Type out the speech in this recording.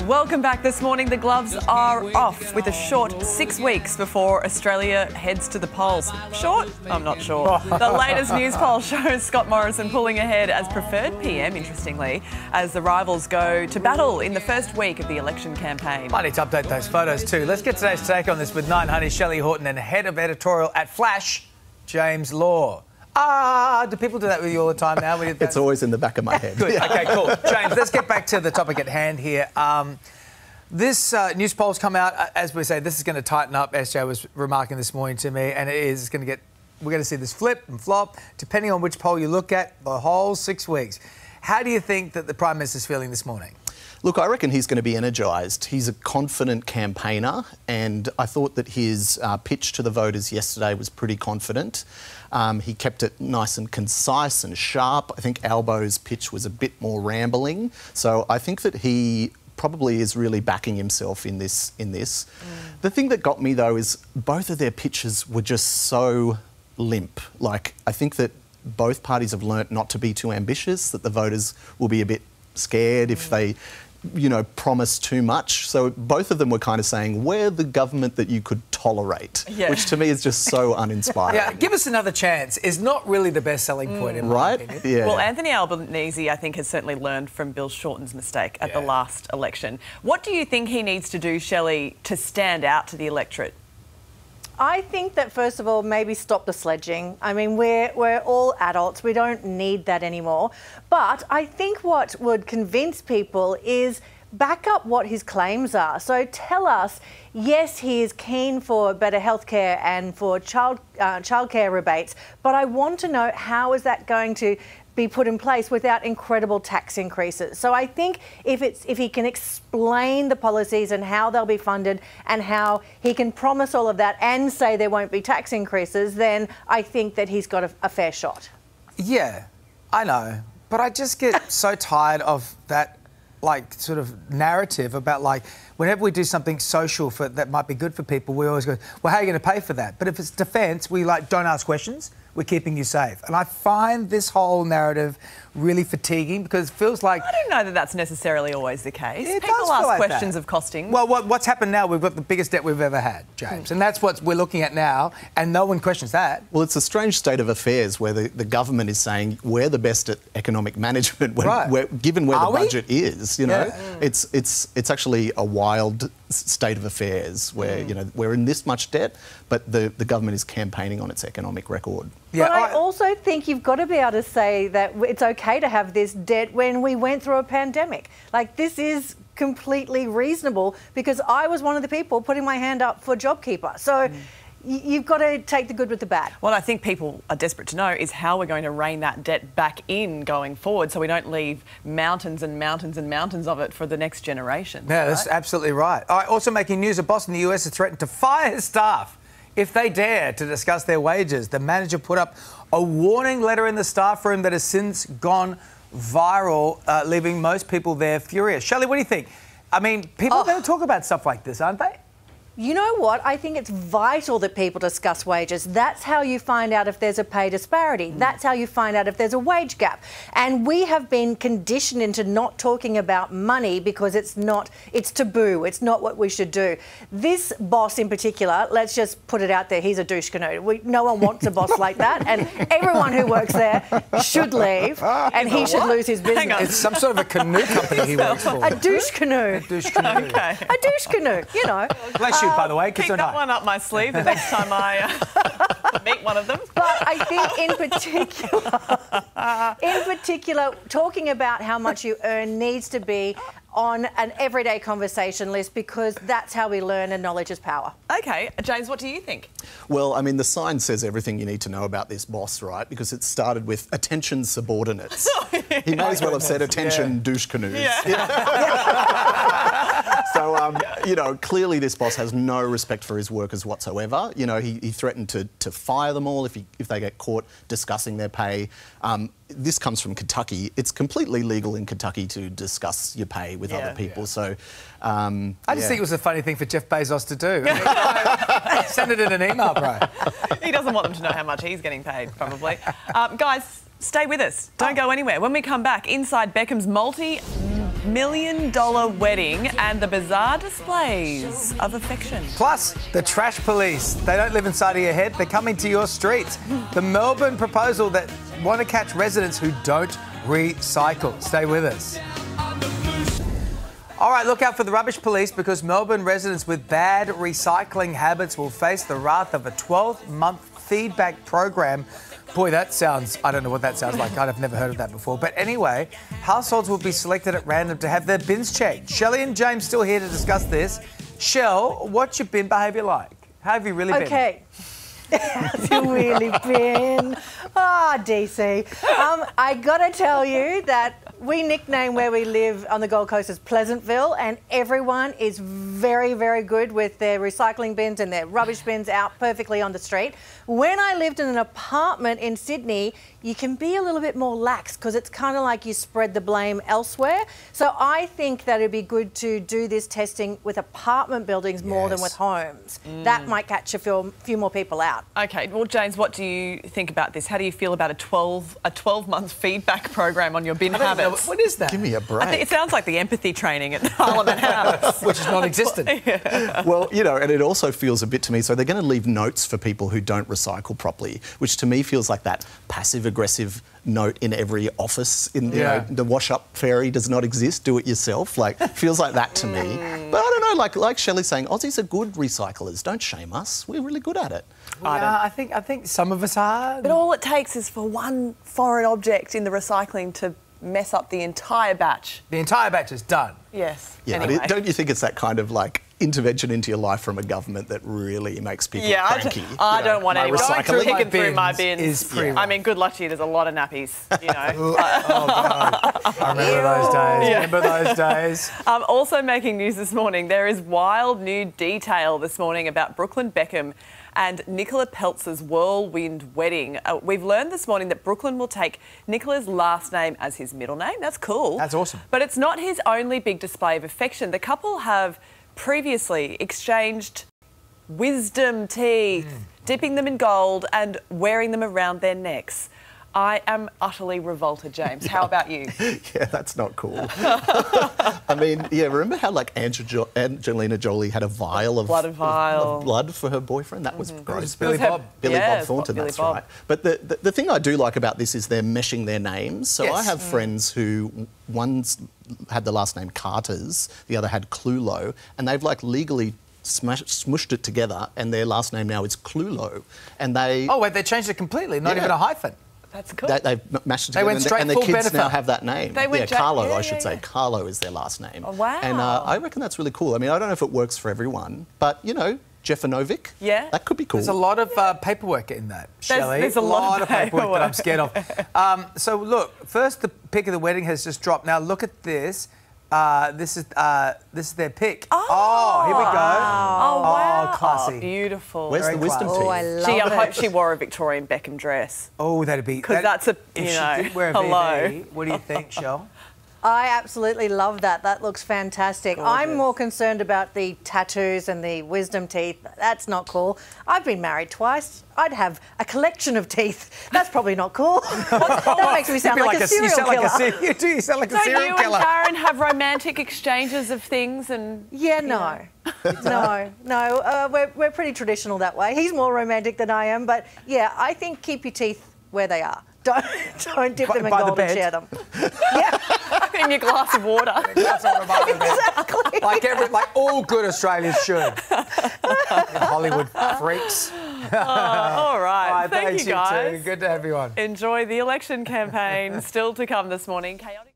Welcome back this morning. The gloves are off with a short 6 weeks before Australia heads to the polls. Short? I'm not sure. The latest news poll shows Scott Morrison pulling ahead as preferred PM, interestingly, as the rivals go to battle in the first week of the election campaign. Might need to update those photos too. Let's get today's take on this with 9 Honey's Shelley Horton and head of editorial at Flash, James Law. Do people do that with you all the time now? It's always in the back of my head. Good. Okay, cool. James, let's get back to the topic at hand here. This news poll's come out. As we say, this is going to tighten up. SJ was remarking this morning to me, and it's going to get. We're going to see this flip and flop, depending on which poll you look at, the whole 6 weeks. How do you think that the Prime Minister's feeling this morning? Look, I reckon he's going to be energised. He's a confident campaigner, and I thought that his pitch to the voters yesterday was pretty confident. He kept it nice and concise and sharp. I think Albo's pitch was a bit more rambling. So I think that he probably is really backing himself in this. The thing that got me, though, is both of their pitches were just so limp. Like, I think that both parties have learnt not to be too ambitious, that the voters will be a bit scared if they, you know, promise too much. So both of them were kind of saying, we're the government that you could tolerate, which to me is just so uninspiring. Yeah, give us another chance is not really the best selling point in my opinion. Yeah. Well, Anthony Albanese, I think, has certainly learned from Bill Shorten's mistake at the last election. What do you think he needs to do, Shelley, to stand out to the electorate? I think that, first of all, maybe stop the sledging. I mean, we're all adults. We don't need that anymore. But I think what would convince people is back up what his claims are. So tell us, yes, he is keen for better healthcare and for childcare rebates, but I want to know, how is that going to be put in place without incredible tax increases? So I think if he can explain the policies and how they'll be funded and how he can promise all of that and say there won't be tax increases, then I think that he's got a fair shot. Yeah, I know. But I just get so tired of that, like, sort of narrative about, like, whenever we do something social that might be good for people, we always go, well, how are you going to pay for that? But if it's defence, we, like, don't ask questions. We're keeping you safe. And I find this whole narrative really fatiguing because it feels like... I don't know that that's necessarily always the case. It People does ask feel like questions that. of costing. Well, what's happened now, we've got the biggest debt we've ever had, James, and that's what we're looking at now, and no one questions that. Well, it's a strange state of affairs where the government is saying we're the best at economic management, given where the budget is. You know, it's actually a wild state of affairs where you know we're in this much debt, but the government is campaigning on its economic record. Yeah, but I also think you've got to be able to say that it's okay to have this debt when we went through a pandemic. Like, this is completely reasonable because I was one of the people putting my hand up for JobKeeper. So you've got to take the good with the bad. What I think people are desperate to know is how we're going to rein that debt back in going forward so we don't leave mountains and mountains and mountains of it for the next generation. Yeah, that's absolutely right. All right, also making news, a boss in the US has threatened to fire his staff if they dare to discuss their wages. The manager put up a warning letter in the staff room that has since gone viral, leaving most people there furious. Shelley, what do you think? I mean, people are going to talk about stuff like this, aren't they? You know what? I think it's vital that people discuss wages. That's how you find out if there's a pay disparity. That's how you find out if there's a wage gap. And we have been conditioned into not talking about money because it's taboo. It's not what we should do. This boss in particular, let's just put it out there, he's a douche canoe. No one wants a boss like that, and everyone who works there should leave, and he should lose his business. It's some sort of a canoe company he works for. A douche canoe. A douche canoe. Okay. A douche canoe, you know. Bless you, by the way. Keep that one up my sleeve the next time I meet one of them. But I think in particular, talking about how much you earn needs to be on an everyday conversation list because that's how we learn, and knowledge is power. OK. James, what do you think? Well, I mean, the sign says everything you need to know about this boss, right? Because it started with attention subordinates. He may as well have said attention douche canoes. So, you know, clearly this boss has no respect for his workers whatsoever. You know, he threatened to fire them all if they get caught discussing their pay. This comes from Kentucky. It's completely legal in Kentucky to discuss your pay with other people. So, I just think it was a funny thing for Jeff Bezos to do. Send it in an email, bro. He doesn't want them to know how much he's getting paid, probably. Guys, stay with us. Don't go anywhere. When we come back, inside Beckham's million wedding and the bizarre displays of affection. Plus, the trash police. They don't live inside of your head, they're coming to your streets. The Melbourne proposal that want to catch residents who don't recycle. Stay with us. All right, look out for the rubbish police because Melbourne residents with bad recycling habits will face the wrath of a 12-month feedback program. Boy, that sounds... I don't know what that sounds like. I've never heard of that before. But anyway, households will be selected at random to have their bins checked. Shelley and James still here to discuss this. Shell, what's your bin behaviour like? How have you really been? Okay. How's it really been? DC. I got to tell you that we nickname where we live on the Gold Coast as Pleasantville, and everyone is very, very good with their recycling bins and their rubbish bins out perfectly on the street. When I lived in an apartment in Sydney, you can be a little bit more lax because it's kind of like you spread the blame elsewhere. So I think that it'd be good to do this testing with apartment buildings more than with homes. That might catch a few more people out. Okay, well, James, what do you think about this? How do you feel about a 12-month feedback program on your bin habits? What is that? Give me a break. It sounds like the empathy training at Parliament House. Which is non-existent. Well, you know, and it also feels a bit to me, so they're going to leave notes for people who don't recycle properly, which to me feels like that passive-aggressive note in every office. You know, the wash-up fairy does not exist, do it yourself. Like, feels like that to me. But I don't know, like Shelley's saying, Aussies are good recyclers. Don't shame us. We're really good at it. I think some of us are. But all it takes is for one foreign object in the recycling to mess up the entire batch. The entire batch is done. Yes. Yeah, anyway. don't you think it's that kind of like intervention into your life from a government that really makes people cranky? I don't want anyone picking through my bins bins. is pretty I mean, good luck to you. There's a lot of nappies, you know. Oh, God. I remember those days. Yeah. Remember those days. Also making news this morning, there is wild new detail this morning about Brooklyn Beckham and Nicola Peltz's whirlwind wedding. We've learned this morning that Brooklyn will take Nicola's last name as his middle name. That's cool. That's awesome. But it's not his only big display of affection. The couple have previously exchanged wisdom teeth, dipping them in gold and wearing them around their necks. I am utterly revolted, James. How about you? Yeah, that's not cool. I mean, yeah, remember how like Angelina Jolie had a vial of blood for her boyfriend? That was gross. Billy Bob. Billy Bob Thornton, that's right. But the thing I do like about this is they're meshing their names. So I have friends who one's had the last name Carters, the other had Clulo, and they've like legally smushed it together, and their last name now is Clulo. And they... Oh, wait, they changed it completely, not even a hyphen. That's cool. They've mashed it together, They went straight and the full kids benefit. now have that name. They went Carlo, I should say. Carlo is their last name. Oh, wow. And I reckon that's really cool. I mean, I don't know if it works for everyone, but, you know, Jefanovic, that could be cool. There's a lot of paperwork in that, Shelley. There's a lot of paperwork that I'm scared of. So, look, first the pic of the wedding has just dropped. Now, look at this. This is their pick. Oh, here we go. Oh, wow. Oh, classy. Oh, beautiful. Where's the wisdom teeth? Oh, I love Gee, it. I hope she wore a Victorian Beckham dress. Oh, that'd be... Because that's a, if you she know, did wear a hello. VB, what do you think, Shell? I absolutely love that. That looks fantastic. Gorgeous. I'm more concerned about the tattoos and the wisdom teeth. That's not cool. I've been married twice. I'd have a collection of teeth. That's probably not cool. That makes me sound like a serial killer. You do. You sound like a Don't serial you killer. and Karen have romantic exchanges of things and... Yeah, no. No. We're pretty traditional that way. He's more romantic than I am, but yeah, I think keep your teeth where they are. Don't dip them in gold and share them. Yeah. in your glass of water. Exactly. Like all good Australians should. Hollywood freaks. All right. Thank you, guys. Good to have you on. Enjoy the election campaign. Still to come this morning. Chaotic.